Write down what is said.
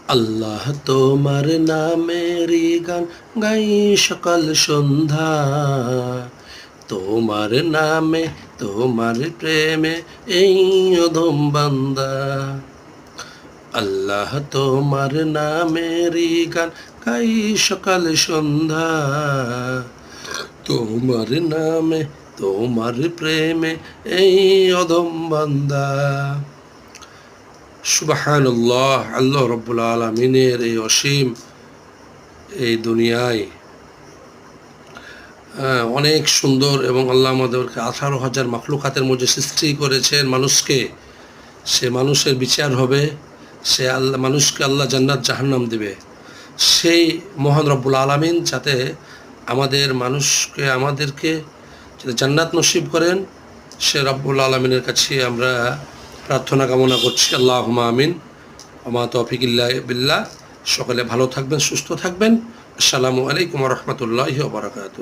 আল্লাহ তোমার নামেরই গান গাই সকাল সন্ধ্যা, তোমার নামে তোমার প্রেমে এই অধম বান্দা। আল্লাহ তোমার নামেরই গান গাই সকাল সন্ধ্যা, তোমার নামে তোমার প্রেমে এই অধম বান্দা। সুবহানাল্লাহ, আল্লাহ রব্বুল আলমিনের এই অসীম এই দুনিয়ায় অনেক সুন্দর, এবং আল্লাহ আমাদেরকে 18,000 মাখলুকাতের মধ্যে সৃষ্টি করেছেন মানুষকে। সে মানুষের বিচার হবে, সে আল্লাহ মানুষকে আল্লাহ জান্নাত জাহান্নাম দেবে। সেই মহান রব্বুল আলামিন যাতে আমাদেরকে যাতে জান্নাত নসিব করেন, সে রব্বুল আলামিনের কাছে আমরা প্রার্থনা কামনা করছি। আল্লাহুম্মা আমিন। ওমা তৌফিক ইল্লা বিল্লাহ। সকলে ভালো থাকবেন, সুস্থ থাকবেন। আসসালামু আলাইকুম ওয়া রাহমাতুল্লাহি ওয়া বারাকাতুহু।